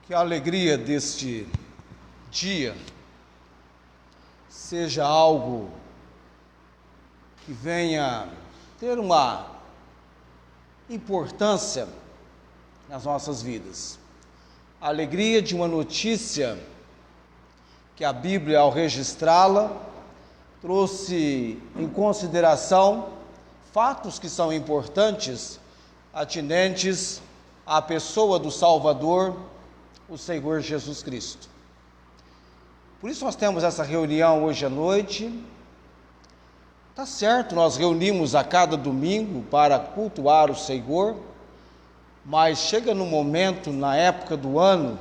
Que a alegria deste dia seja algo que venha ter uma importância nas nossas vidas. A alegria de uma notícia que a Bíblia, ao registrá-la, trouxe em consideração fatos que são importantes, atinentes à pessoa do Salvador, o Senhor Jesus Cristo. Por isso nós temos essa reunião hoje à noite. Tá certo, nós reunimos a cada domingo para cultuar o Senhor, mas chega no momento, na época do ano,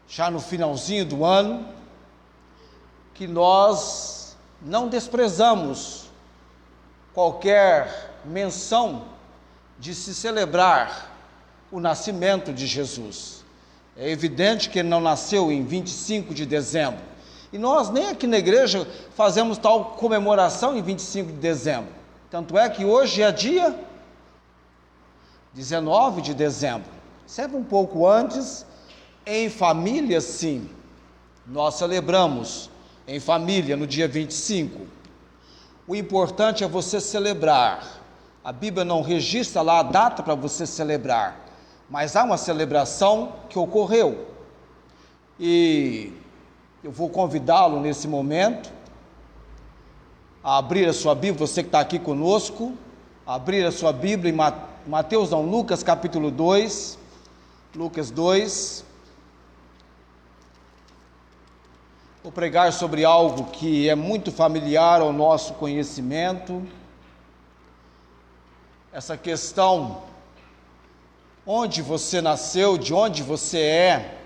já no finalzinho do ano, que nós não desprezamos qualquer menção de se celebrar o nascimento de Jesus. É evidente que ele não nasceu em 25 de dezembro. E nós nem aqui na igreja fazemos tal comemoração em 25 de dezembro. Tanto é que hoje é dia 19 de dezembro. Sempre um pouco antes, em família sim, nós celebramos em família no dia 25. O importante é você celebrar. A Bíblia não registra lá a data para você celebrar, mas há uma celebração que ocorreu. E eu vou convidá-lo nesse momento a abrir a sua Bíblia, você que está aqui conosco, a abrir a sua Bíblia em Lucas capítulo 2, Lucas 2. Vou pregar sobre algo que é muito familiar ao nosso conhecimento, essa questão, onde você nasceu, de onde você é.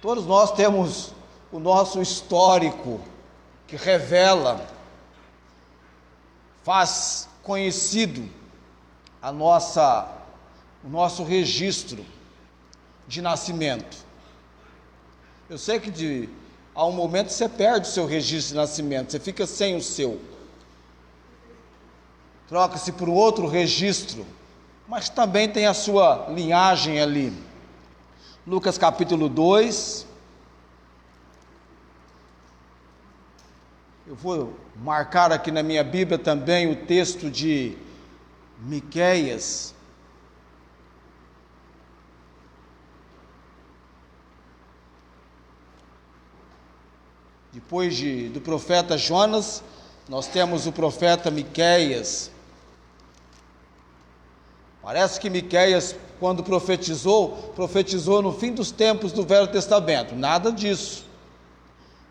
Todos nós temos o nosso histórico que revela, faz conhecido o nosso registro de nascimento. Eu sei que há um momento você perde o seu registro de nascimento, você fica sem o seu. Troca-se por outro registro, mas também tem a sua linhagem ali. Lucas capítulo 2. Eu vou marcar aqui na minha Bíblia também o texto de Miqueias. Depois do profeta Jonas, nós temos o profeta Miqueias. Parece que Miqueias, quando profetizou no fim dos tempos do Velho Testamento. Nada disso.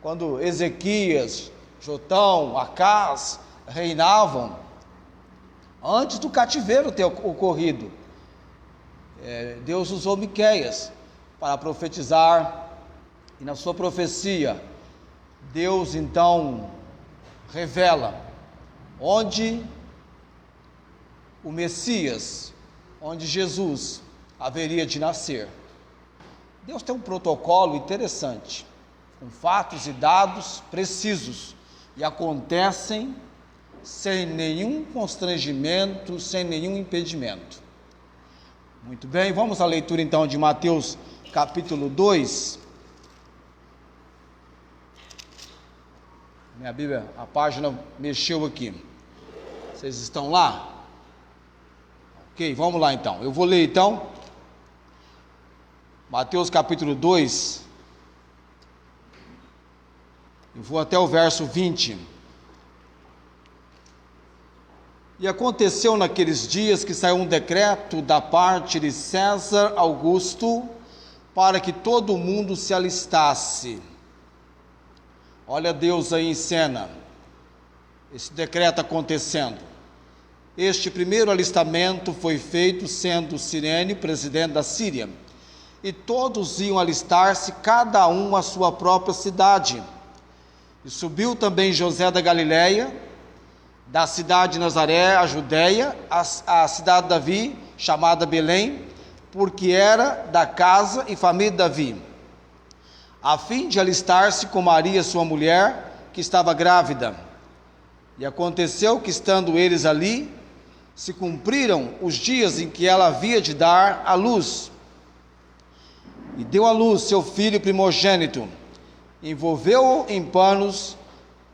Quando Ezequias, Jotão, Acás reinavam, antes do cativeiro ter ocorrido, Deus usou Miqueias para profetizar, e na sua profecia, Deus então revela onde o Messias, onde Jesus haveria de nascer. Deus tem um protocolo interessante, com fatos e dados precisos, e acontecem sem nenhum constrangimento, sem nenhum impedimento. Muito bem, vamos à leitura então de Mateus capítulo 2. Minha Bíblia, a página mexeu aqui. Vocês estão lá? Ok, vamos lá então. Eu vou ler então Mateus capítulo 2. Eu vou até o verso 20. E aconteceu naqueles dias que saiu um decreto da parte de César Augusto para que todo o mundo se alistasse. Olha Deus aí em cena, esse decreto acontecendo. Este primeiro alistamento foi feito sendo Cirene presidente da Síria, e todos iam alistar-se, cada um à sua própria cidade. E subiu também José da Galiléia, da cidade de Nazaré, a Judéia, a cidade de Davi, chamada Belém, porque era da casa e família de Davi, a fim de alistar-se com Maria, sua mulher, que estava grávida. E aconteceu que, estando eles ali, se cumpriram os dias em que ela havia de dar à luz. e deu à luz seu filho primogênito. Envolveu-o em panos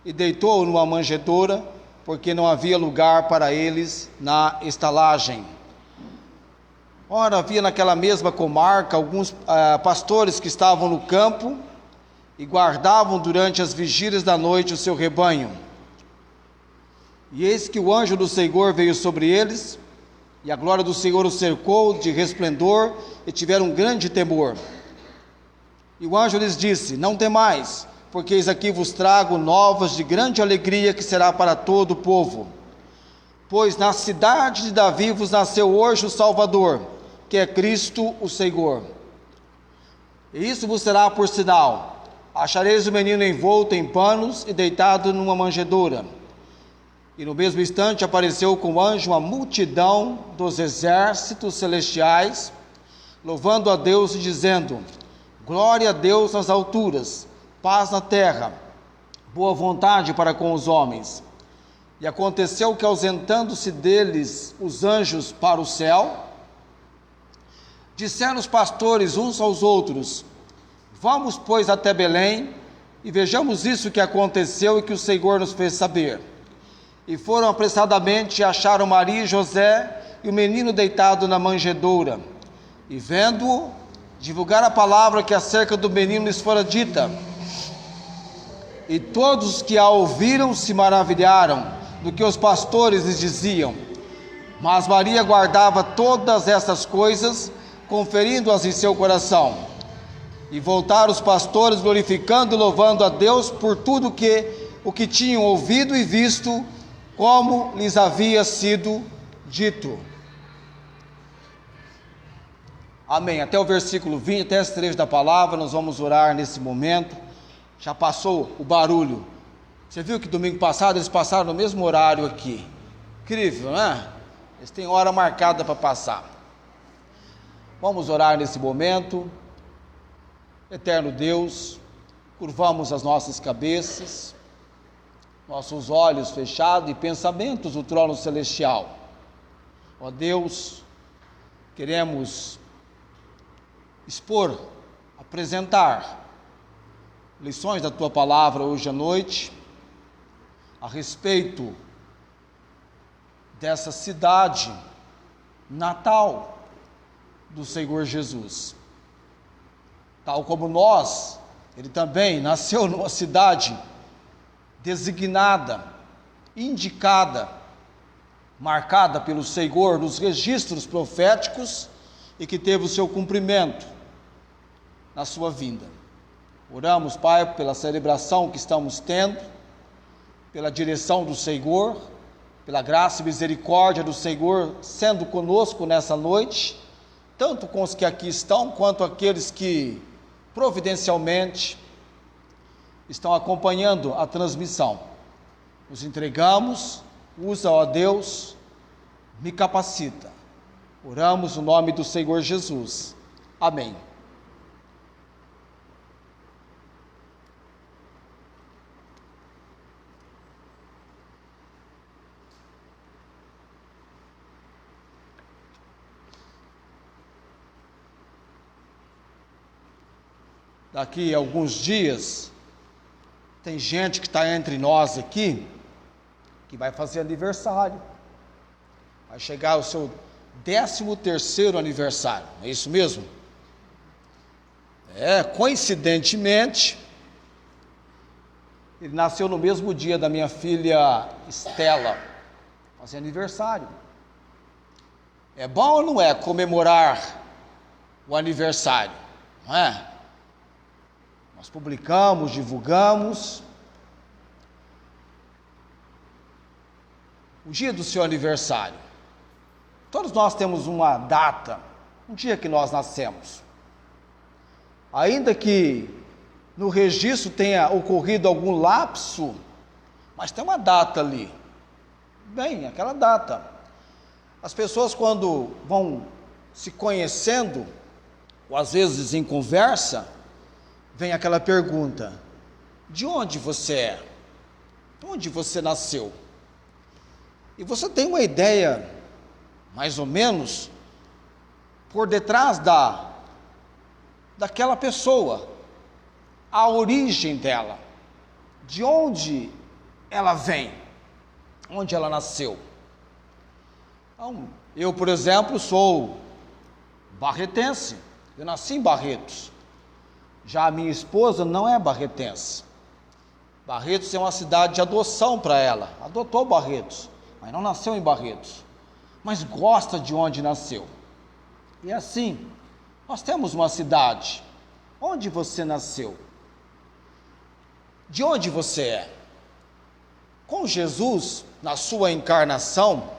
e deitou-o numa manjedoura, porque não havia lugar para eles na estalagem. Ora, havia naquela mesma comarca alguns pastores que estavam no campo e guardavam durante as vigílias da noite o seu rebanho. E eis que o anjo do Senhor veio sobre eles, e a glória do Senhor os cercou de resplendor, e tiveram um grande temor. E o anjo lhes disse: não temais, porque eis aqui vos trago novas de grande alegria, que será para todo o povo. Pois na cidade de Davi vos nasceu hoje o Salvador, que é Cristo o Senhor. E isso vos será por sinal: achareis o menino envolto em panos e deitado numa manjedoura. E no mesmo instante apareceu com o anjo uma multidão dos exércitos celestiais, louvando a Deus e dizendo: glória a Deus nas alturas, paz na terra, boa vontade para com os homens. E aconteceu que, ausentando-se deles os anjos para o céu, disseram os pastores uns aos outros: vamos, pois, até Belém, e vejamos isso que aconteceu e que o Senhor nos fez saber. E foram apressadamente e acharam Maria e José e o menino deitado na manjedoura. E vendo-o, divulgaram a palavra que acerca do menino lhes fora dita. E todos que a ouviram se maravilharam do que os pastores lhes diziam. Mas Maria guardava todas essas coisas, conferindo-as em seu coração. E voltaram os pastores, glorificando e louvando a Deus por tudo o que tinham ouvido e visto, como lhes havia sido dito. Amém. Até o versículo 20, até esse trecho da palavra, nós vamos orar nesse momento. Já passou o barulho. Você viu que domingo passado eles passaram no mesmo horário aqui. Incrível, né? Eles têm hora marcada para passar. Vamos orar nesse momento. Eterno Deus, curvamos as nossas cabeças, nossos olhos fechados e pensamentos do trono celestial. Ó Deus, queremos expor, apresentar lições da Tua Palavra hoje à noite, a respeito dessa cidade natal do Senhor Jesus. Tal como nós, Ele também nasceu numa cidade designada, indicada, marcada pelo Senhor nos registros proféticos e que teve o seu cumprimento na sua vinda. Oramos, Pai, pela celebração que estamos tendo, pela direção do Senhor, pela graça e misericórdia do Senhor sendo conosco nessa noite, tanto com os que aqui estão, quanto aqueles que providencialmente estão acompanhando a transmissão. Nos entregamos, usa, ó Deus, me capacita. Oramos no nome do Senhor Jesus. Amém. Daqui a alguns dias, tem gente que está entre nós aqui, que vai fazer aniversário. Vai chegar o seu 13º aniversário, é isso mesmo? Coincidentemente, ele nasceu no mesmo dia da minha filha Estela, fazer aniversário. É bom ou não é comemorar o aniversário? Não é? Nós publicamos, divulgamos. O dia do seu aniversário. Todos nós temos uma data, um dia que nós nascemos. Ainda que no registro tenha ocorrido algum lapso, mas tem uma data ali. Bem, aquela data. As pessoas, quando vão se conhecendo, ou às vezes em conversa, vem aquela pergunta: de onde você é? Onde você nasceu? E você tem uma ideia, mais ou menos, por detrás daquela pessoa, a origem dela, de onde ela vem, onde ela nasceu. Então, eu, por exemplo, sou barretense, eu nasci em Barretos. Já a minha esposa não é barretense. Barretos é uma cidade de adoção para ela, adotou Barretos, mas não nasceu em Barretos, mas gosta de onde nasceu. E assim, nós temos uma cidade. Onde você nasceu? De onde você é? Com Jesus, na sua encarnação,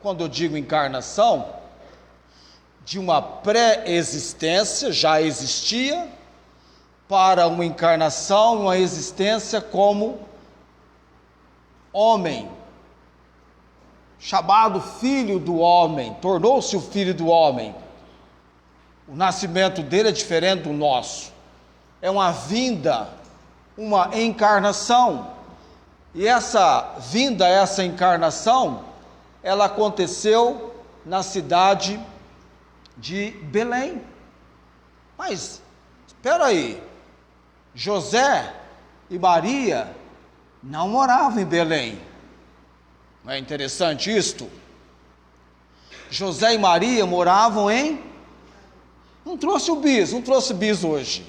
quando eu digo encarnação, de uma pré-existência, já existia, para uma encarnação, uma existência como homem, chamado filho do homem, tornou-se o filho do homem. O nascimento dele é diferente do nosso, é uma vinda, uma encarnação, e essa vinda, essa encarnação, ela aconteceu na cidade de Belém. Mas, espera aí, José e Maria não moravam em Belém. Não é interessante isto? José e Maria moravam em... Não trouxe bis hoje.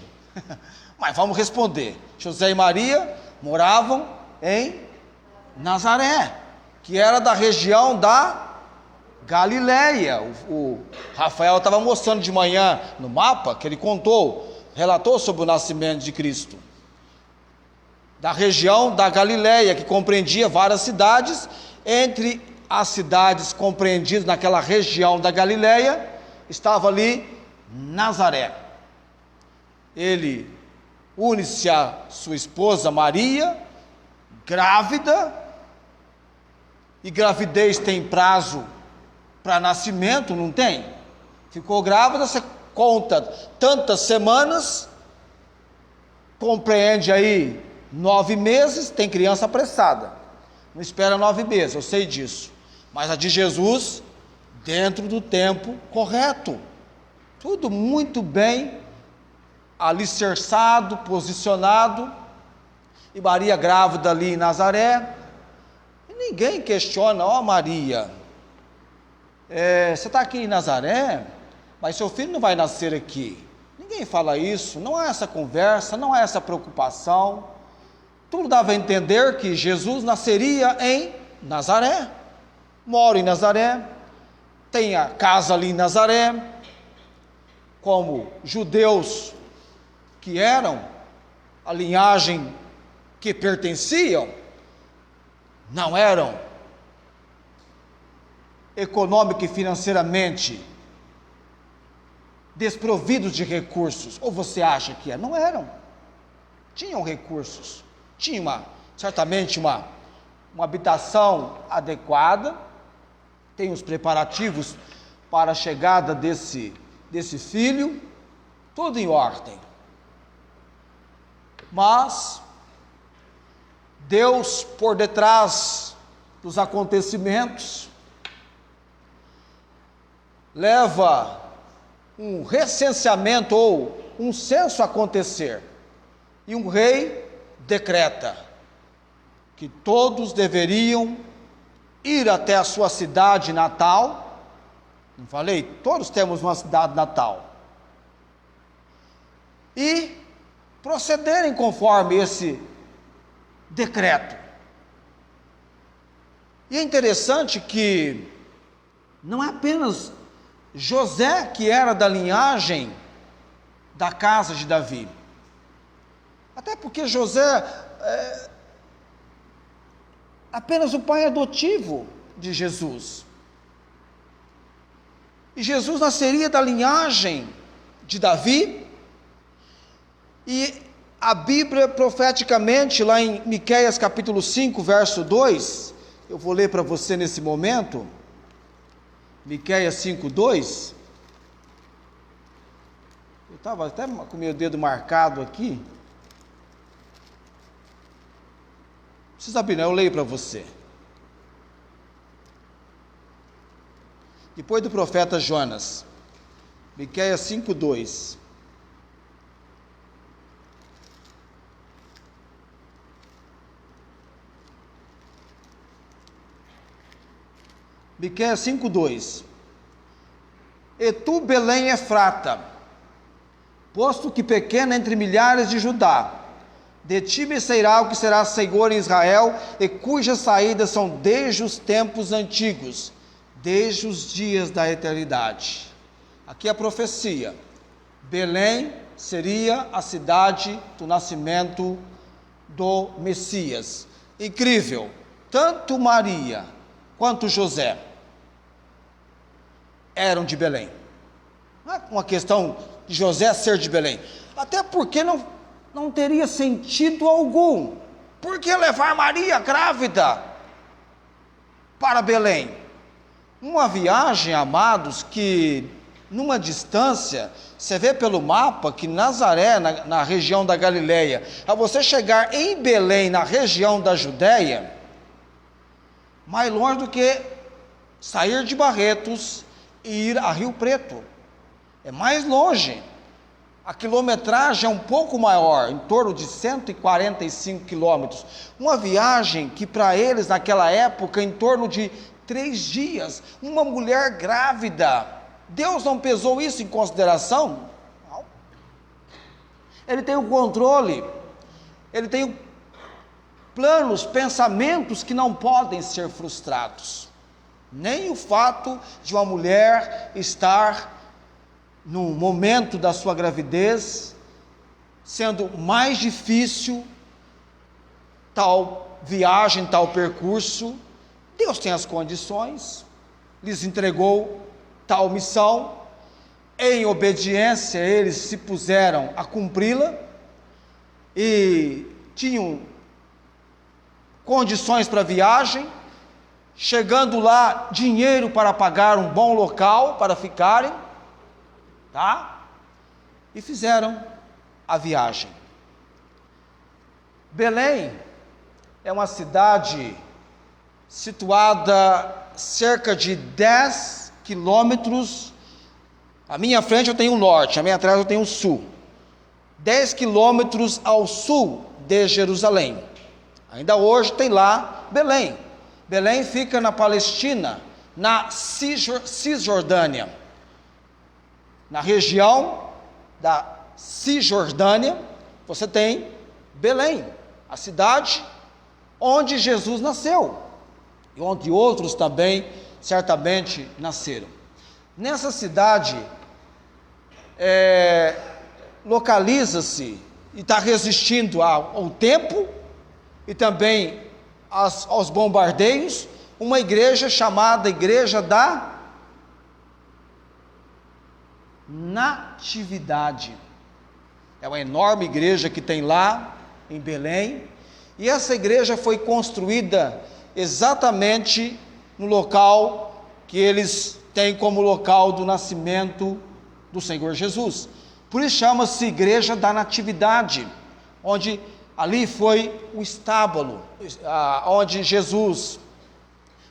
Mas vamos responder. José e Maria moravam em Nazaré, que era da região da Galileia. O Rafael estava mostrando de manhã no mapa, que ele relatou sobre o nascimento de Cristo. Da região da Galileia, que compreendia várias cidades. Entre as cidades compreendidas naquela região da Galileia, estava ali Nazaré. Ele une-se a sua esposa Maria, grávida, e gravidez tem prazo para nascimento, não tem? Ficou grávida, você conta tantas semanas, compreende aí 9 meses, tem criança apressada, não espera 9 meses, eu sei disso, mas a de Jesus, dentro do tempo correto, tudo muito bem alicerçado, posicionado, e Maria grávida ali em Nazaré, e ninguém questiona, ó Maria, você está aqui em Nazaré, mas seu filho não vai nascer aqui. Ninguém fala isso, não há essa conversa, não há essa preocupação. Tudo dava a entender que Jesus nasceria em Nazaré, mora em Nazaré, tem a casa ali em Nazaré, como judeus que eram, a linhagem que pertenciam, não eram econômica e financeiramente desprovidos de recursos, ou você acha que não eram? Tinham recursos, tinha certamente uma habitação adequada, tem os preparativos para a chegada desse filho, tudo em ordem. Mas Deus, por detrás dos acontecimentos, leva um recenseamento ou um censo a acontecer, e um rei decreta que todos deveriam ir até a sua cidade natal. Não falei? Todos temos uma cidade natal, e procederem conforme esse decreto. E é interessante que não é apenas José que era da linhagem da casa de Davi, até porque José é apenas o pai adotivo de Jesus, e Jesus nasceria da linhagem de Davi, e a Bíblia profeticamente, lá em Miqueias capítulo 5, verso 2, eu vou ler para você nesse momento, Miqueias 5, 2, eu estava até com o meu dedo marcado aqui, não precisa abrir não, eu leio para você. Depois do profeta Jonas, Miqueias 5, 2, Miqueias 5:2. E tu, Belém Efrata, posto que pequena entre milhares de Judá, de ti me sairá o que será Senhor em Israel, e cujas saídas são desde os tempos antigos, desde os dias da eternidade. Aqui a profecia. Belém seria a cidade do nascimento do Messias. Incrível, tanto Maria quanto José eram de Belém. Não é uma questão de José ser de Belém, até porque não teria sentido algum. Por que levar Maria grávida para Belém? Uma viagem, amados, que numa distância, você vê pelo mapa que Nazaré, na região da Galileia, a você chegar em Belém, na região da Judéia, mais longe do que sair de Barretos e ir a Rio Preto. É mais longe. A quilometragem é um pouco maior, em torno de 145 quilômetros. Uma viagem que para eles naquela época, em torno de 3 dias, uma mulher grávida. Deus não pesou isso em consideração? Não. Ele tem o controle, ele tem planos, pensamentos que não podem ser frustrados. Nem o fato de uma mulher estar no momento da sua gravidez, sendo mais difícil tal viagem, tal percurso. Deus tem as condições, lhes entregou tal missão, em obediência eles se puseram a cumpri-la, e tinham condições para a viagem, chegando lá, dinheiro para pagar um bom local para ficarem, e fizeram a viagem. Belém é uma cidade situada cerca de 10 quilômetros. À minha frente eu tenho o norte, à minha atrás eu tenho o sul. 10 quilômetros ao sul de Jerusalém. Ainda hoje tem lá Belém. Belém fica na Palestina, na Cisjordânia. Na região da Cisjordânia, você tem Belém, a cidade onde Jesus nasceu, e onde outros também, certamente, nasceram. Nessa cidade, localiza-se, e está resistindo ao tempo, e também aos bombardeios, uma igreja chamada Igreja da Natividade. É uma enorme igreja que tem lá em Belém, e essa igreja foi construída exatamente no local que eles têm como local do nascimento do Senhor Jesus. Por isso chama-se Igreja da Natividade, onde ali foi o estábulo, onde Jesus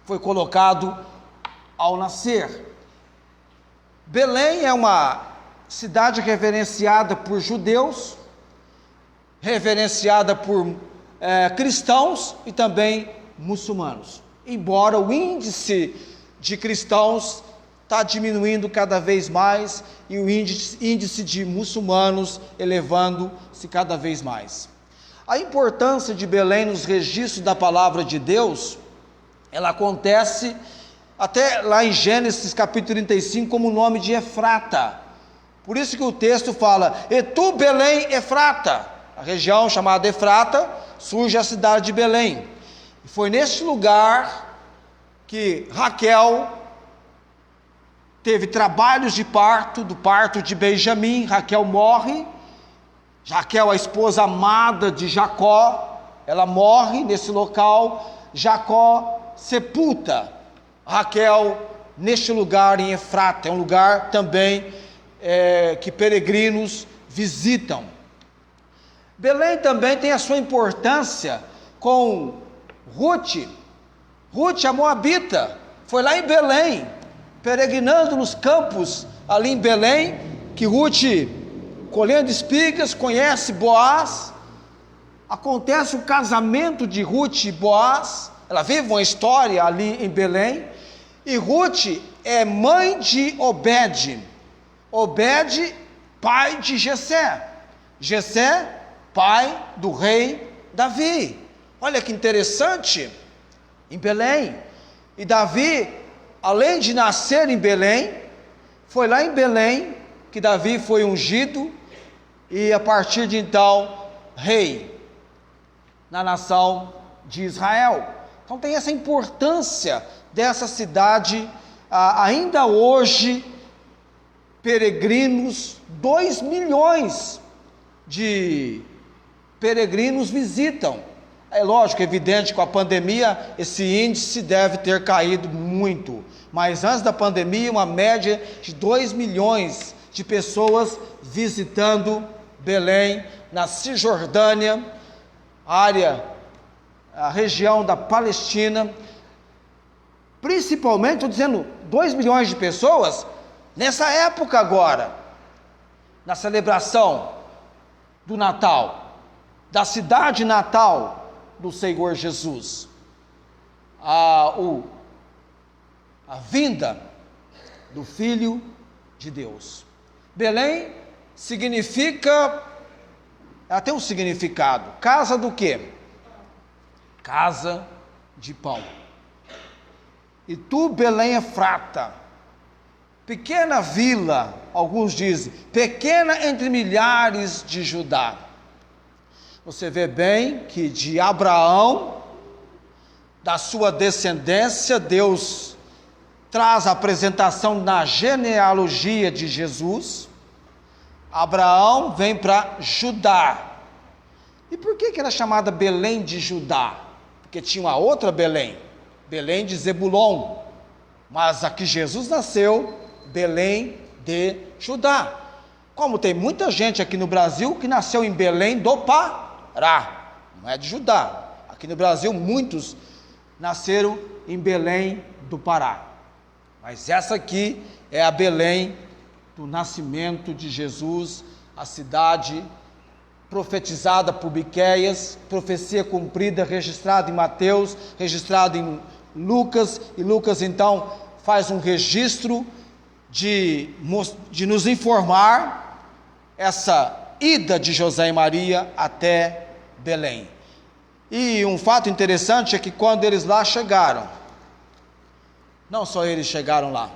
foi colocado ao nascer. Belém é uma cidade reverenciada por judeus, reverenciada por cristãos e também muçulmanos. Embora o índice de cristãos está diminuindo cada vez mais, e o índice de muçulmanos elevando-se cada vez mais. A importância de Belém nos registros da palavra de Deus, ela acontece até lá em Gênesis capítulo 35, como o nome de Efrata. Por isso que o texto fala: e tu, Belém Efrata, a região chamada Efrata, surge a cidade de Belém. E foi neste lugar que Raquel teve trabalhos de parto, do parto de Benjamim. Raquel morre. Raquel, a esposa amada de Jacó, ela morre nesse local. Jacó sepulta Raquel neste lugar em Efrata. É um lugar também que peregrinos visitam. Belém também tem a sua importância com Ruth. Ruth, a moabita, foi lá em Belém, peregrinando nos campos ali em Belém, que Ruth, colhendo espigas, conhece Boaz. Acontece o casamento de Ruth e Boaz. Ela vive uma história ali em Belém, E Ruth é mãe de Obed. Obed, pai de Jessé. Jessé, pai do rei Davi. Olha que interessante, em Belém. E Davi, além de nascer em Belém, foi lá em Belém que Davi foi ungido e a partir de então, rei na nação de Israel. Então tem essa importância dessa cidade, ainda hoje, peregrinos, 2 milhões de peregrinos visitam. É lógico, evidente, com a pandemia, esse índice deve ter caído muito, mas antes da pandemia, uma média de 2 milhões de pessoas visitando Belém, na Cisjordânia, a região da Palestina, principalmente, estou dizendo, 2 milhões de pessoas, nessa época agora, na celebração do Natal, da cidade natal do Senhor Jesus, a vinda do Filho de Deus. Belém significa, ela tem um significado, casa do quê? Casa de pão. E tu, Belém Efrata, pequena vila, alguns dizem, pequena entre milhares de Judá. Você vê bem que de Abraão, da sua descendência, Deus traz a apresentação na genealogia de Jesus. Abraão vem para Judá. E por que era chamada Belém de Judá? Porque tinha uma outra Belém, Belém de Zebulon, mas aqui Jesus nasceu, Belém de Judá. Como tem muita gente aqui no Brasil que nasceu em Belém do Pará, não é de Judá. Aqui no Brasil muitos nasceram em Belém do Pará, mas essa aqui é a Belém do nascimento de Jesus, a cidade profetizada por Miqueias, profecia cumprida, registrada em Mateus, registrada em Lucas, e Lucas então faz um registro de nos informar essa ida de José e Maria até Belém. E um fato interessante é que quando eles lá chegaram, não só eles chegaram lá,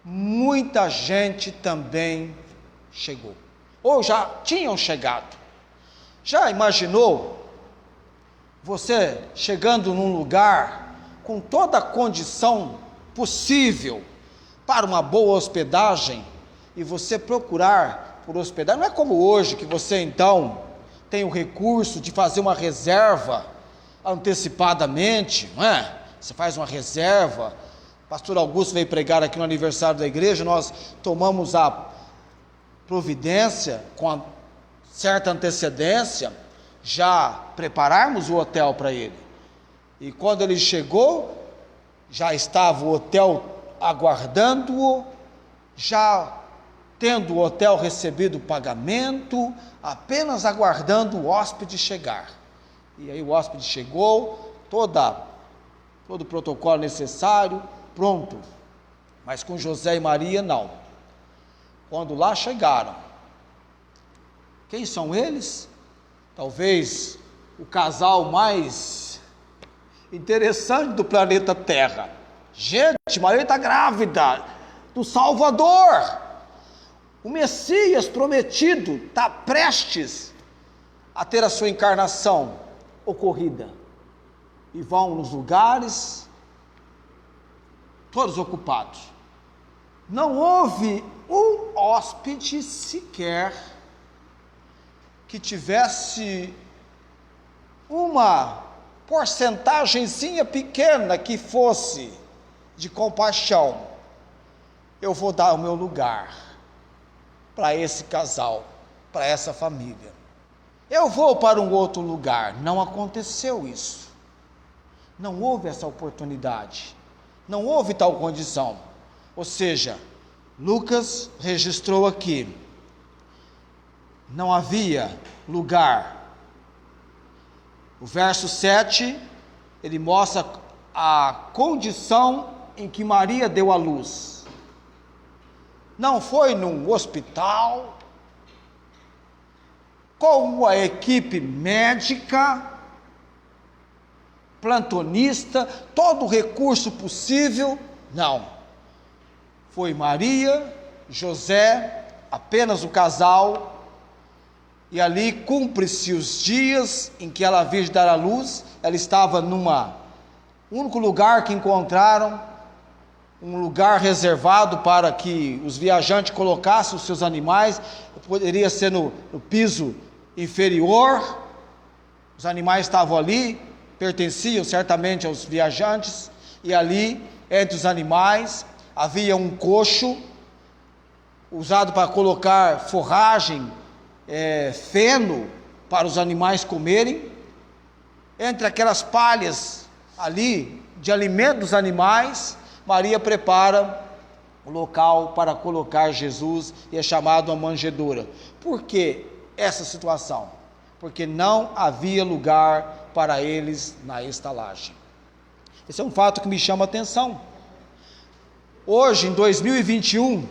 muita gente também chegou, ou já tinham chegado. Já imaginou você chegando num lugar com toda a condição possível para uma boa hospedagem e você procurar por hospedagem? Não é como hoje que você então tem o recurso de fazer uma reserva antecipadamente, não é? Você faz uma reserva. Pastor Augusto veio pregar aqui no aniversário da igreja, nós tomamos a providência com certa antecedência, já prepararmos o hotel para ele. E quando ele chegou, já estava o hotel aguardando-o, já tendo o hotel recebido o pagamento, apenas aguardando o hóspede chegar. E aí o hóspede chegou, todo o protocolo necessário, pronto. Mas com José e Maria não. Quando lá chegaram, quem são eles? Talvez o casal mais interessante do planeta Terra. Gente, Maria está grávida do Salvador. O Messias prometido está prestes a ter a sua encarnação ocorrida. E vão nos lugares, todos ocupados. Não houve um hóspede sequer que tivesse uma porcentagemzinha pequena que fosse de compaixão. Eu vou dar o meu lugar para esse casal, para essa família. Eu vou para um outro lugar. Não aconteceu isso. Não houve essa oportunidade. Não houve tal condição. Ou seja, Lucas registrou aqui, não havia lugar. O verso 7, ele mostra a condição em que Maria deu à luz. Não foi num hospital, com uma equipe médica, plantonista, todo o recurso possível. Não. Foi Maria, José, apenas o casal, e ali cumpre-se os dias em que ela havia de dar à luz. Ela estava único lugar que encontraram, um lugar reservado para que os viajantes colocassem os seus animais, poderia ser no piso inferior. Os animais estavam ali, pertenciam certamente aos viajantes, e ali, entre os animais, havia um coxo, usado para colocar forragem, feno, para os animais comerem. Entre aquelas palhas ali, de alimento dos animais, Maria prepara o local para colocar Jesus, e é chamado a manjedoura. Por que essa situação? Porque não havia lugar para eles na estalagem. Esse é um fato que me chama a atenção. Hoje, em 2021,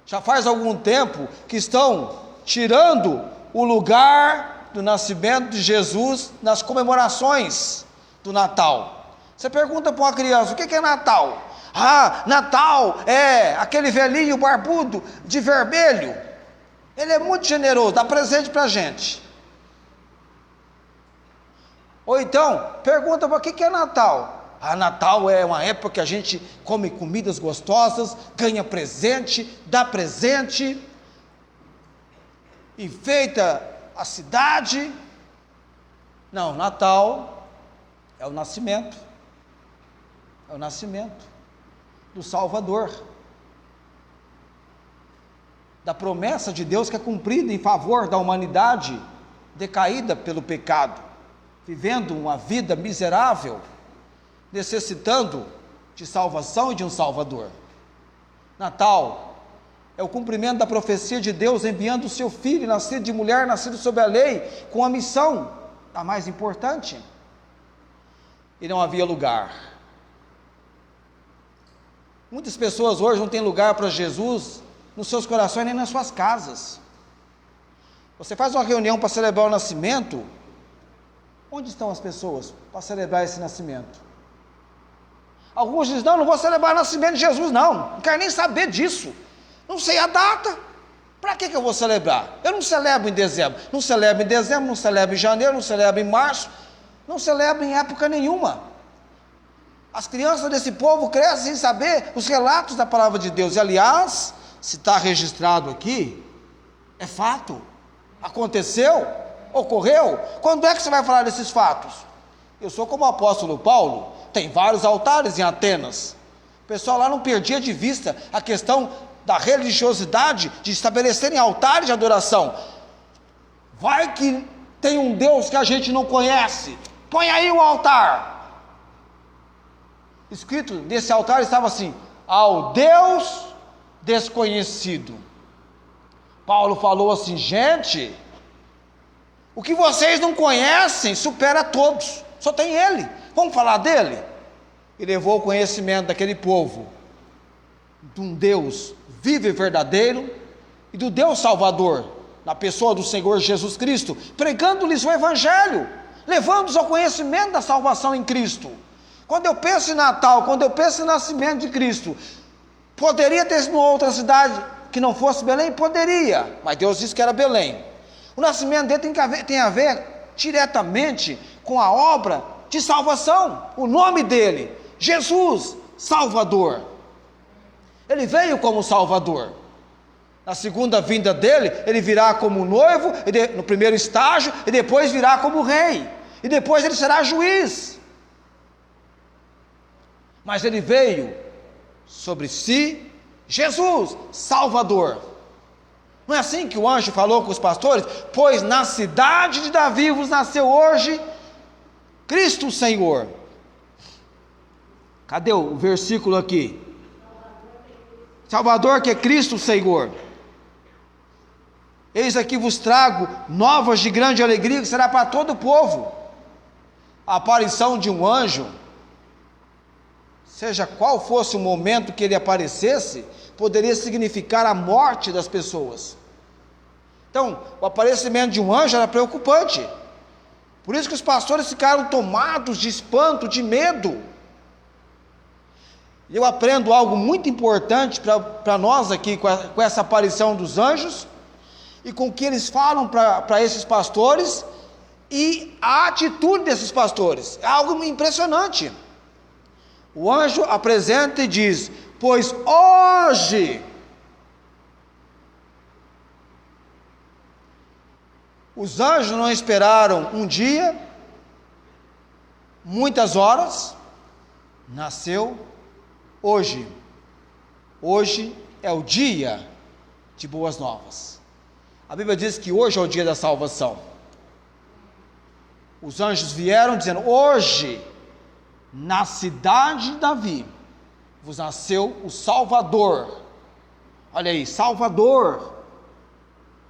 já faz algum tempo que estão tirando o lugar do nascimento de Jesus nas comemorações do Natal. Você pergunta para uma criança: o que é Natal? Ah, Natal é aquele velhinho barbudo de vermelho. Ele é muito generoso, dá presente para a gente. Ou então, pergunta para o que é Natal? Ah, Natal é uma época que a gente come comidas gostosas, ganha presente, dá presente, enfeita a cidade. Não, Natal é o nascimento do Salvador, da promessa de Deus que é cumprida em favor da humanidade decaída pelo pecado, vivendo uma vida miserável, necessitando de salvação e de um Salvador. Natal é o cumprimento da profecia de Deus, enviando o seu filho, nascido de mulher, nascido sob a lei, com a missão, a mais importante. E não havia lugar. Muitas pessoas hoje não têm lugar para Jesus nos seus corações, nem nas suas casas. Você faz uma reunião para celebrar o nascimento, onde estão as pessoas para celebrar esse nascimento? Alguns dizem: não vou celebrar o nascimento de Jesus, não quero nem saber disso, não sei a data, para que eu vou celebrar? Eu não celebro em dezembro, não celebro em janeiro, não celebro em março, não celebro em época nenhuma. As crianças desse povo crescem sem saber os relatos da palavra de Deus, e aliás, se está registrado aqui, é fato, aconteceu, ocorreu. Quando é que você vai falar desses fatos? Eu sou como o apóstolo Paulo, tem vários altares em Atenas, o pessoal lá não perdia de vista a questão da religiosidade, de estabelecerem altares de adoração. Vai que tem um Deus que a gente não conhece, põe aí um altar. Escrito nesse altar estava assim: ao Deus desconhecido. Paulo falou assim: gente, o que vocês não conhecem supera todos, só tem Ele, vamos falar dele? E levou o conhecimento daquele povo de um Deus vivo e verdadeiro, e do Deus Salvador, na pessoa do Senhor Jesus Cristo, pregando-lhes o Evangelho, levando-os ao conhecimento da salvação em Cristo. Quando eu penso em Natal, quando eu penso em nascimento de Cristo, poderia ter sido uma outra cidade que não fosse Belém? Poderia, mas Deus disse que era Belém. O nascimento dele tem a ver diretamente com a obra de salvação, o nome dele, Jesus Salvador. Ele veio como Salvador. Na segunda vinda dele, ele virá como noivo, no primeiro estágio, e depois virá como rei, e depois ele será juiz. Mas ele veio sobre si, Jesus, Salvador. Não é assim que o anjo falou com os pastores? Pois na cidade de Davi vos nasceu hoje Cristo o Senhor. Cadê o versículo aqui? Salvador, que é Cristo o Senhor. Eis aqui vos trago novas de grande alegria, que será para todo o povo. A aparição de um anjo seja qual fosse o momento que ele aparecesse, poderia significar a morte das pessoas. Então, o aparecimento de um anjo era preocupante. Por isso que os pastores ficaram tomados de espanto, de medo. E eu aprendo algo muito importante para nós aqui, com essa aparição dos anjos, e com o que eles falam para esses pastores, e a atitude desses pastores. É algo impressionante. O anjo apresenta e diz: pois hoje os anjos não esperaram um dia, muitas horas, nasceu hoje. Hoje é o dia de boas novas. A Bíblia diz que hoje é o dia da salvação. Os anjos vieram dizendo: hoje, na cidade de Davi, vos nasceu o Salvador. Olha aí, Salvador.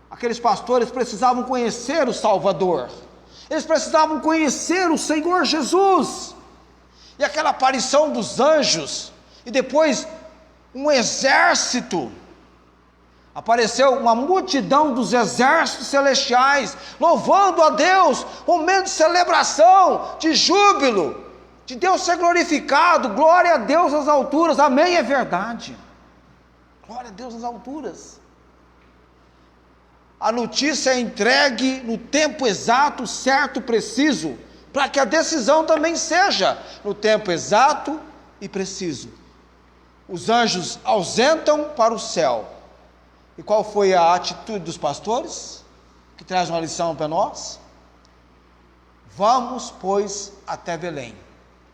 Aqueles pastores precisavam conhecer o Salvador, eles precisavam conhecer o Senhor Jesus. E aquela aparição dos anjos, e depois um exército, apareceu uma multidão dos exércitos celestiais, louvando a Deus, momento de celebração, de júbilo, de Deus ser glorificado, glória a Deus nas alturas, amém, é verdade, glória a Deus nas alturas. A notícia é entregue no tempo exato, certo, preciso, para que a decisão também seja no tempo exato e preciso. Os anjos ausentam para o céu. E qual foi a atitude dos pastores? Que traz uma lição para nós. Vamos, pois, até Belém.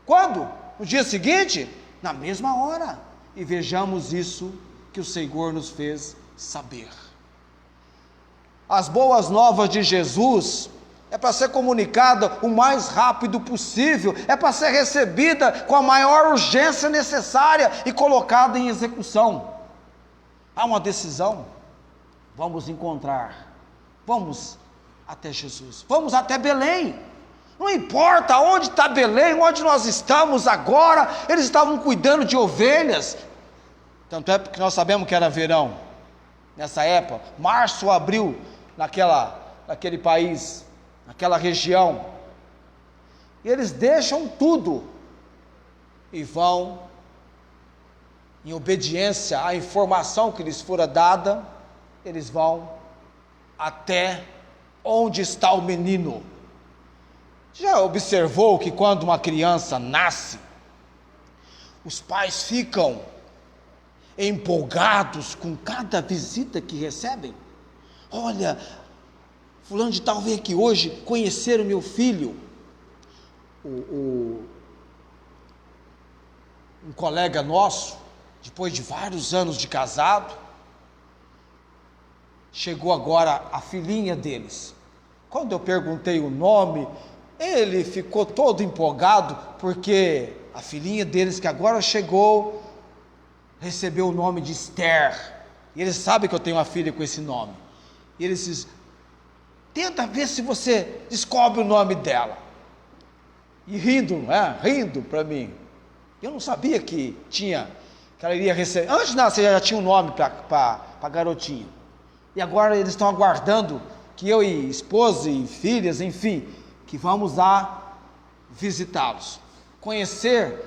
Quando? No dia seguinte? Na mesma hora. E vejamos isso que o Senhor nos fez saber. As boas novas de Jesus é para ser comunicada o mais rápido possível, é para ser recebida com a maior urgência necessária e colocada em execução. Há uma decisão: vamos encontrar, vamos até Jesus, vamos até Belém. Não importa onde está Belém, onde nós estamos agora, eles estavam cuidando de ovelhas, tanto é porque nós sabemos que era verão, nessa época, março, abril, naquele país, naquela região, e eles deixam tudo, e vão, em obediência à informação que lhes fora dada, eles vão até onde está o menino. Já observou que quando uma criança nasce, os pais ficam empolgados com cada visita que recebem? Olha, fulano de tal veio aqui hoje conhecer o meu filho. Um colega nosso, depois de vários anos de casado, chegou agora a filhinha deles. Quando eu perguntei o nome, ele ficou todo empolgado, porque a filhinha deles que agora chegou, recebeu o nome de Esther, e eles sabem que eu tenho uma filha com esse nome, e eles dizem: tenta ver se você descobre o nome dela, e rindo para mim, eu não sabia que ela iria receber, antes de nascer já tinha um nome para a garotinha, e agora eles estão aguardando que eu e esposa e filhas, enfim, que vamos lá visitá-los, conhecer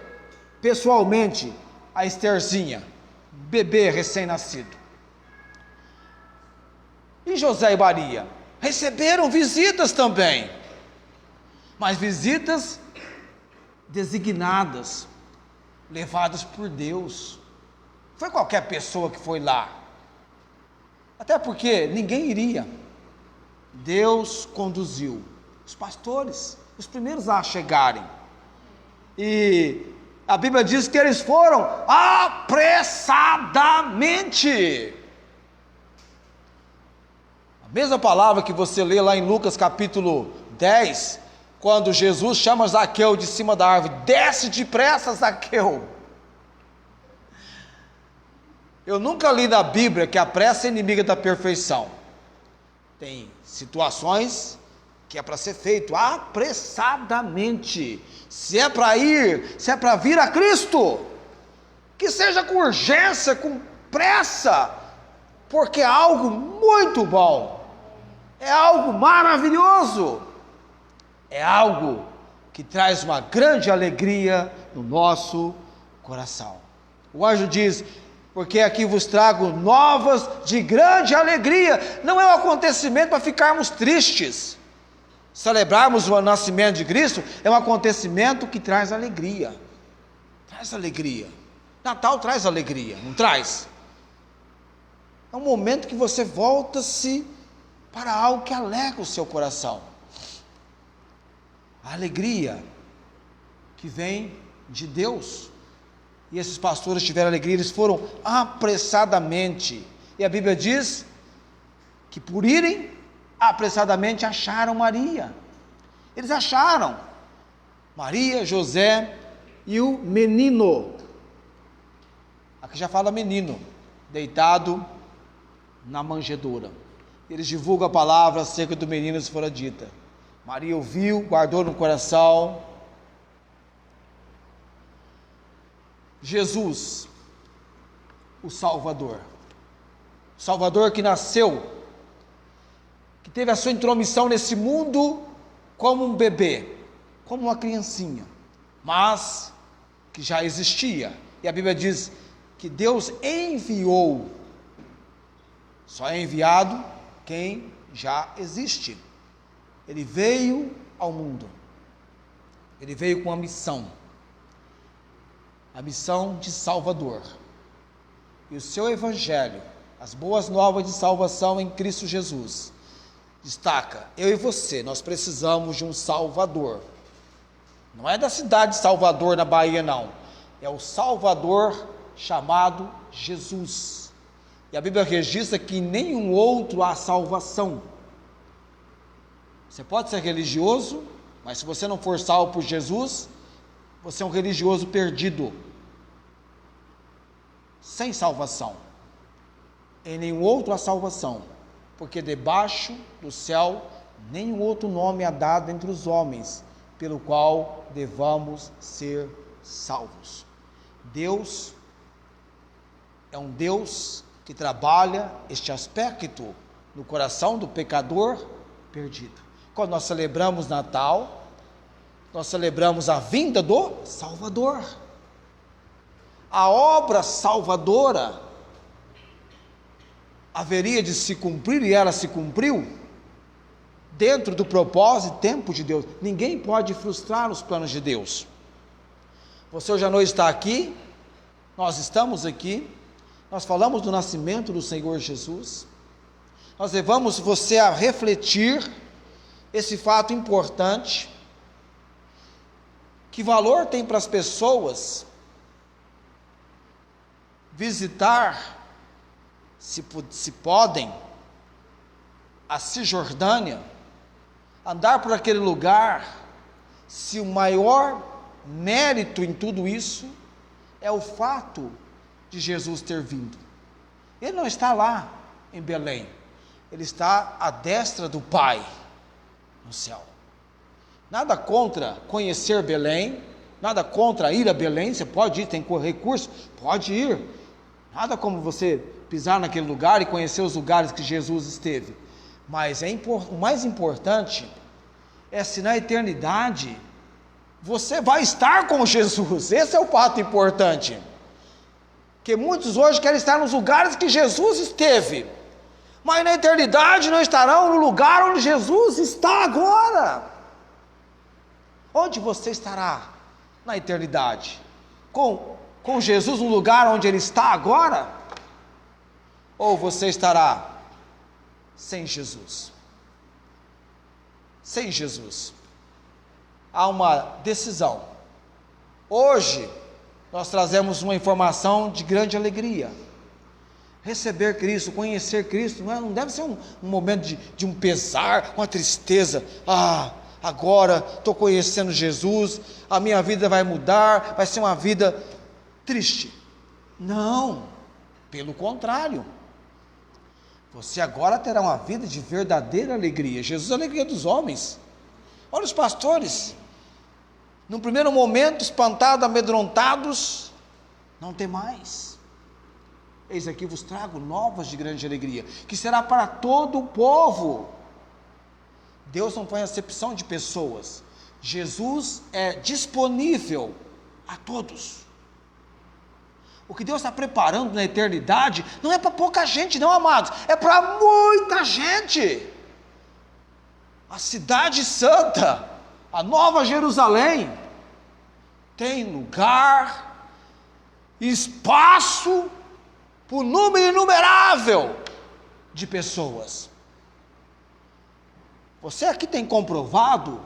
pessoalmente a Estherzinha, bebê recém-nascido. E José e Maria receberam visitas também, mas visitas designadas, levadas por Deus. Foi qualquer pessoa que foi lá, até porque ninguém iria. Deus conduziu os pastores, os primeiros a chegarem, e a Bíblia diz que eles foram apressadamente. A mesma palavra que você lê lá em Lucas capítulo 10, quando Jesus chama Zaqueu de cima da árvore: desce depressa, Zaqueu. Eu nunca li na Bíblia que a pressa é inimiga da perfeição. Tem situações que é para ser feito apressadamente. Se é para ir, se é para vir a Cristo, que seja com urgência, com pressa, porque é algo muito bom, é algo maravilhoso, é algo que traz uma grande alegria no nosso coração. O anjo diz: porque aqui vos trago novas de grande alegria. Não é um acontecimento para ficarmos tristes. Celebrarmos o nascimento de Cristo é um acontecimento que traz alegria. Traz alegria. Natal traz alegria, não traz? É um momento que você volta-se para algo que alegra o seu coração. A alegria que vem de Deus. E esses pastores tiveram alegria, eles foram apressadamente. E a Bíblia diz que por irem apressadamente acharam Maria. Eles acharam Maria, José e o menino. Aqui já fala menino, deitado na manjedoura. Eles divulgam a palavra acerca do menino, se fora dita. Maria ouviu, guardou no coração. Jesus, o Salvador que nasceu, que teve a sua intromissão nesse mundo como um bebê, como uma criancinha, mas que já existia. E a Bíblia diz que Deus enviou, só é enviado quem já existe. Ele veio ao mundo, ele veio com uma missão, a missão de Salvador. E o seu evangelho, as boas novas de salvação em Cristo Jesus, destaca: eu e você, nós precisamos de um Salvador. Não é da cidade de Salvador, na Bahia, não. É o Salvador chamado Jesus. E a Bíblia registra que em nenhum outro há salvação. Você pode ser religioso, mas se você não for salvo por Jesus, você é um religioso perdido, sem salvação. Em nenhum outro há salvação, porque debaixo do céu nenhum outro nome é dado entre os homens, pelo qual devamos ser salvos. Deus é um Deus que trabalha este aspecto no coração do pecador perdido. Quando nós celebramos Natal, nós celebramos a vinda do Salvador. A obra salvadora haveria de se cumprir, e ela se cumpriu, dentro do propósito e tempo de Deus. Ninguém pode frustrar os planos de Deus. Você hoje à noite está aqui, nós estamos aqui, nós falamos do nascimento do Senhor Jesus, nós levamos você a refletir esse fato importante. Que valor tem para as pessoas visitar, se podem, a Cisjordânia, andar por aquele lugar, se o maior mérito em tudo isso é o fato de Jesus ter vindo? Ele não está lá em Belém, ele está à destra do Pai no céu. Nada contra conhecer Belém, nada contra ir a Belém, você pode ir, tem recurso, pode ir. Nada como você pisar naquele lugar e conhecer os lugares que Jesus esteve. Mas o mais importante é se na eternidade você vai estar com Jesus. Esse é o fato importante. Que muitos hoje querem estar nos lugares que Jesus esteve, mas na eternidade não estarão no lugar onde Jesus está agora. Onde você estará na eternidade? Com Jesus no lugar onde Ele está agora? Ou você estará sem Jesus? Sem Jesus. Há uma decisão. Hoje, nós trazemos uma informação de grande alegria. Receber Cristo, conhecer Cristo, não deve ser um momento de um pesar, uma tristeza. Agora estou conhecendo Jesus, a minha vida vai mudar, vai ser uma vida triste. Não, pelo contrário. Você agora terá uma vida de verdadeira alegria. Jesus é a alegria dos homens. Olha os pastores, no primeiro momento, espantados, amedrontados, não temais. Eis aqui vos trago novas de grande alegria, que será para todo o povo. Deus não faz acepção de pessoas. Jesus é disponível a todos. O que Deus está preparando na eternidade não é para pouca gente, não, amados, é para muita gente. A cidade santa, a Nova Jerusalém, tem lugar, espaço, por número inumerável de pessoas. Você aqui tem comprovado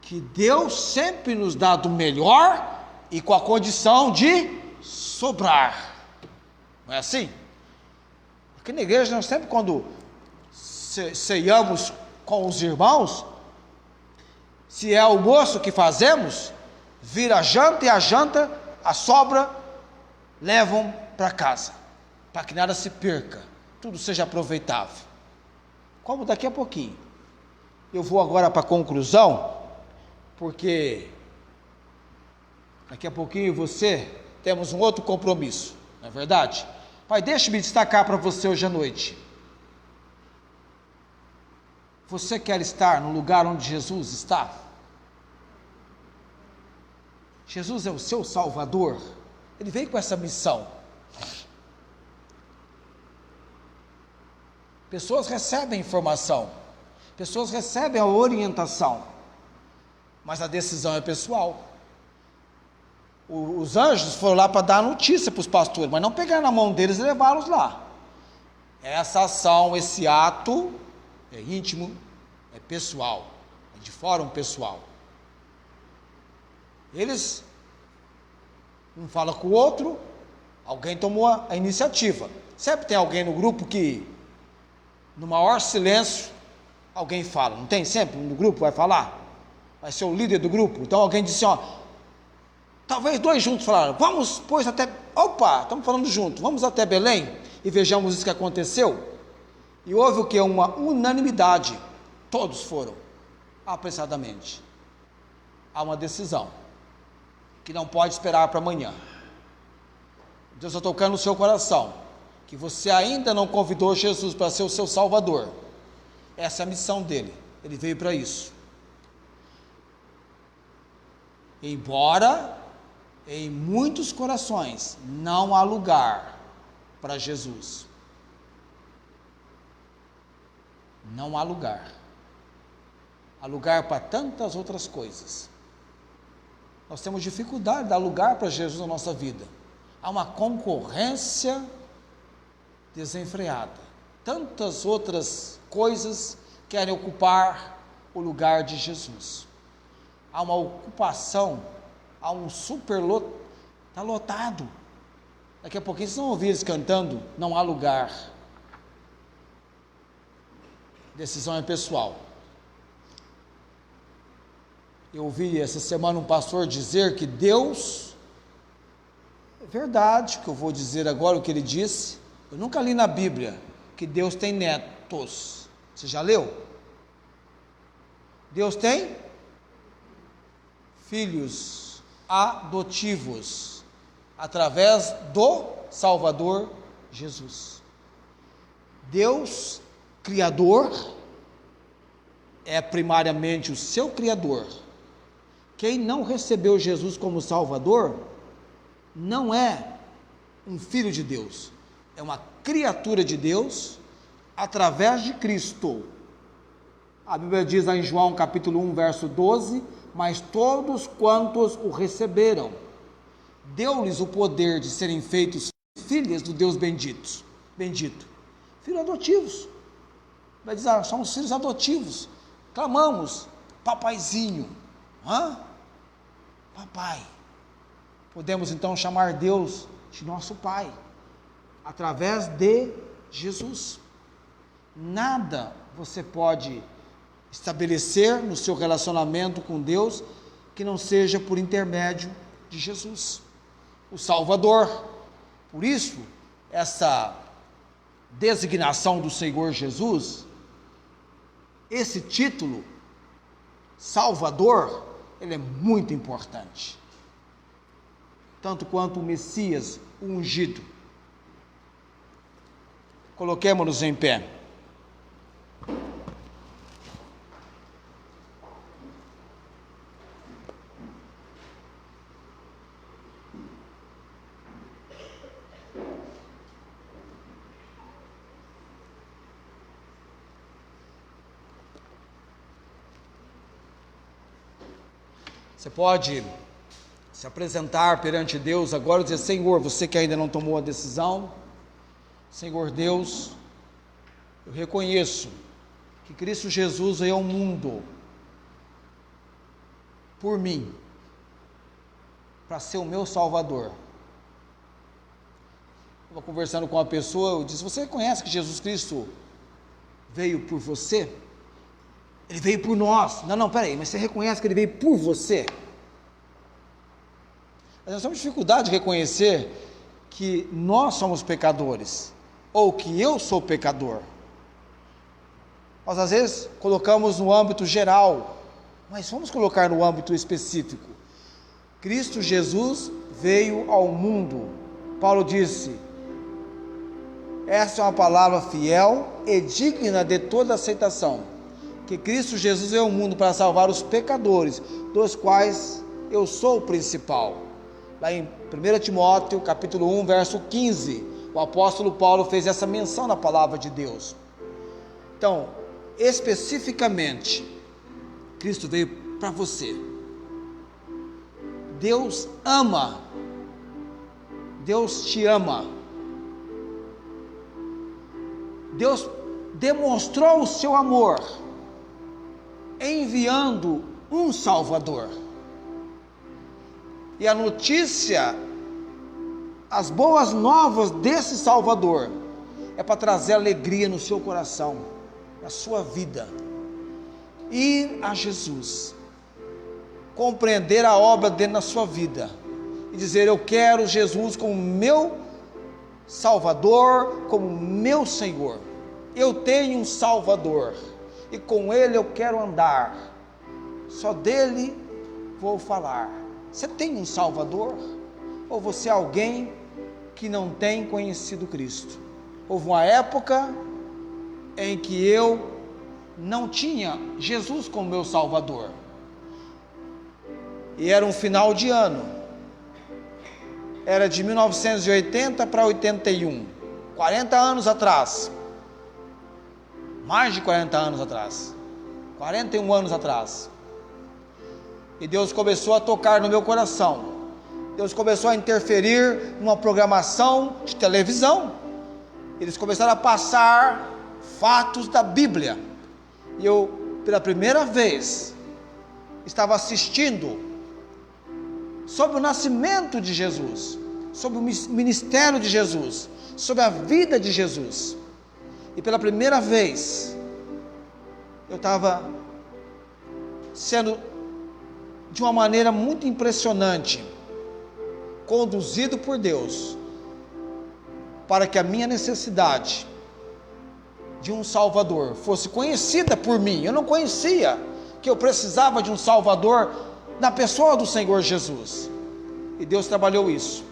que Deus sempre nos dá do melhor e com a condição de sobrar. Não é assim? Aqui na igreja nós sempre, quando ceiamos com os irmãos, se é almoço que fazemos, vira a janta, e a janta, a sobra, levam para casa, para que nada se perca, tudo seja aproveitável. Como daqui a pouquinho. Eu vou agora para a conclusão, porque daqui a pouquinho temos um outro compromisso, não é verdade? Pai, deixe-me destacar para você hoje à noite. Você quer estar no lugar onde Jesus está? Jesus é o seu Salvador. Ele veio com essa missão. Pessoas recebem informação, pessoas recebem a orientação, mas a decisão é pessoal. Os anjos foram lá para dar notícia para os pastores, mas não pegaram na mão deles e levá-los lá. Essa ação, esse ato é íntimo, é pessoal, é de fórum pessoal. Eles, um fala com o outro, alguém tomou a iniciativa. Sempre tem alguém no grupo que, no maior silêncio, alguém fala, não tem? Sempre no grupo vai falar, vai ser o líder do grupo. Então alguém disse, talvez dois juntos falaram, vamos, pois, estamos falando junto, vamos até Belém e vejamos isso que aconteceu. E houve o que? Uma unanimidade, todos foram, apressadamente. Há uma decisão, que não pode esperar para amanhã. Deus está tocando no seu coração, que você ainda não convidou Jesus para ser o seu Salvador. Essa é a missão dele, ele veio para isso. Embora em muitos corações não há lugar para Jesus. Não há lugar. Há lugar para tantas outras coisas. Nós temos dificuldade de dar lugar para Jesus na nossa vida. Há uma concorrência desenfreada. Tantas outras coisas querem ocupar o lugar de Jesus. Há uma ocupação, há um está lotado. Daqui a pouquinho vocês vão ouvir eles cantando, não há lugar. Decisão é pessoal. Eu ouvi essa semana um pastor dizer que Deus, é verdade que eu vou dizer agora o que ele disse, eu nunca li na Bíblia que Deus tem netos. Você já leu? Deus tem filhos adotivos, através do Salvador Jesus. Deus, Criador, é primariamente o seu Criador. Quem não recebeu Jesus como Salvador, não é um filho de Deus, é uma criatura de Deus, através de Cristo. A Bíblia diz lá em João capítulo 1, verso 12, mas todos quantos o receberam, deu-lhes o poder de serem feitos filhas do Deus bendito. Filhos adotivos. Vai dizer, somos filhos adotivos. Clamamos, papaizinho. Papai. Podemos então chamar Deus de nosso Pai, através de Jesus. Nada você pode estabelecer no seu relacionamento com Deus que não seja por intermédio de Jesus, o Salvador. Por isso, essa designação do Senhor Jesus, esse título, Salvador, ele é muito importante. tanto quanto o Messias, o ungido. Coloquemo-nos em pé. Você pode se apresentar perante Deus agora e dizer: Senhor, você que ainda não tomou a decisão, Senhor Deus, eu reconheço que Cristo Jesus veio ao mundo por mim, para ser o meu Salvador. Eu estava conversando com uma pessoa, eu disse: você reconhece que Jesus Cristo veio por você? Ele veio por nós. Não, peraí, mas você reconhece que ele veio por você? Nós temos dificuldade de reconhecer que nós somos pecadores, ou que eu sou pecador. Nós às vezes colocamos no âmbito geral, mas vamos colocar no âmbito específico. Cristo Jesus veio ao mundo. Paulo disse: essa é uma palavra fiel e digna de toda aceitação, que Cristo Jesus veio ao mundo para salvar os pecadores, dos quais eu sou o principal. Lá em 1 Timóteo, capítulo 1, verso 15, o apóstolo Paulo fez essa menção na palavra de Deus. Então, especificamente, Cristo veio para você. Deus ama, Deus te ama. Deus demonstrou o seu amor enviando um Salvador. E a notícia, as boas novas desse Salvador, é para trazer alegria no seu coração, na sua vida. Ir a Jesus, compreender a obra dele na sua vida, e dizer: eu quero Jesus como meu Salvador, como meu Senhor. Eu tenho um Salvador, e com ele eu quero andar, só dele vou falar. Você tem um Salvador? Ou você é alguém que não tem conhecido Cristo? Houve uma época em que eu não tinha Jesus como meu Salvador, e era um final de ano, era de 1980 para 81, 40 anos atrás, mais de 40 anos atrás, 41 anos atrás. E Deus começou a tocar no meu coração. Deus começou a interferir numa programação de televisão. Eles começaram a passar fatos da Bíblia. E eu, pela primeira vez, estava assistindo sobre o nascimento de Jesus, sobre o ministério de Jesus, sobre a vida de Jesus. E pela primeira vez, eu estava sendo, de uma maneira muito impressionante, conduzido por Deus, para que a minha necessidade de um Salvador fosse conhecida por mim. Eu não conhecia que eu precisava de um Salvador na pessoa do Senhor Jesus, e Deus trabalhou isso.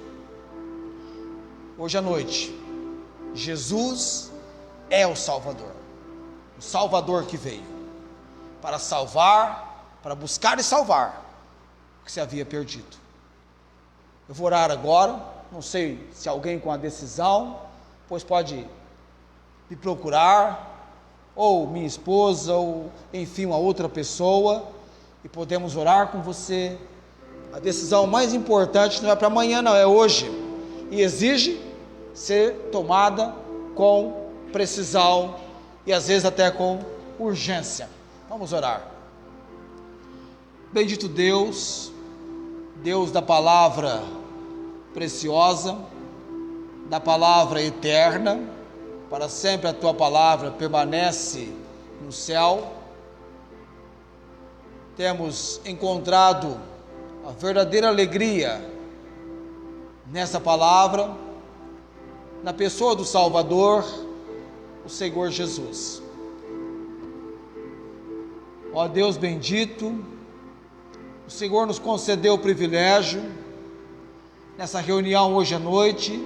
Hoje à noite, Jesus é o Salvador que veio para salvar, para buscar e salvar o que se havia perdido. Eu vou orar agora. Não sei se alguém com a decisão, pois pode me procurar, ou minha esposa, ou enfim uma outra pessoa, e podemos orar com você. A decisão mais importante não é para amanhã, não, é hoje, e exige ser tomada com precisão e às vezes até com urgência. Vamos orar. Bendito Deus, Deus da palavra preciosa, da palavra eterna, para sempre a tua palavra permanece no céu. Temos encontrado a verdadeira alegria nessa palavra, na pessoa do Salvador, o Senhor Jesus. Ó Deus bendito, o Senhor nos concedeu o privilégio, nessa reunião hoje à noite,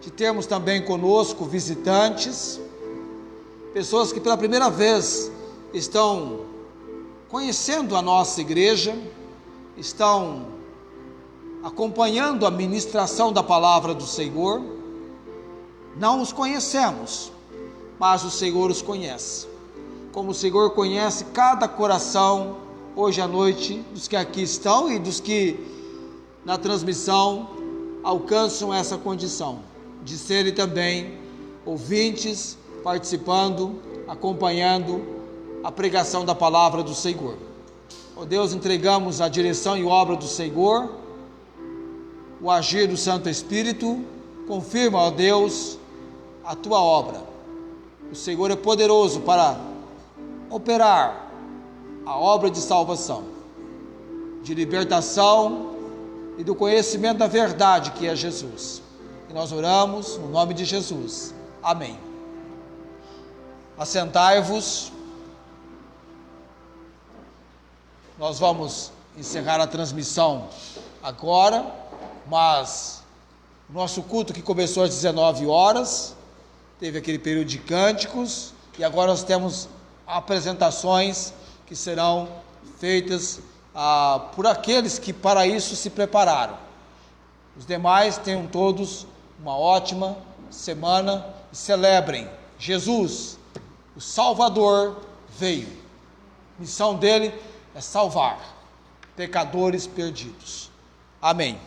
de termos também conosco visitantes, pessoas que pela primeira vez estão conhecendo a nossa igreja, estão acompanhando a ministração da palavra do Senhor. Não os conhecemos, mas o Senhor os conhece, como o Senhor conhece cada coração hoje à noite, dos que aqui estão e dos que na transmissão alcançam essa condição de serem também ouvintes, participando, acompanhando a pregação da palavra do Senhor. Ó Deus, entregamos a direção e obra do Senhor, o agir do Santo Espírito. Confirma, ó Deus, a tua obra. O Senhor é poderoso para operar a obra de salvação, de libertação e do conhecimento da verdade que é Jesus. E nós oramos no nome de Jesus. Amém. Assentai-vos. Nós vamos encerrar a transmissão agora, mas o nosso culto que começou às 19 horas, teve aquele período de cânticos, e agora nós temos apresentações que serão feitas por aqueles que para isso se prepararam. Os demais tenham todos uma ótima semana e celebrem. Jesus, o Salvador, veio. A missão dele é salvar pecadores perdidos. Amém.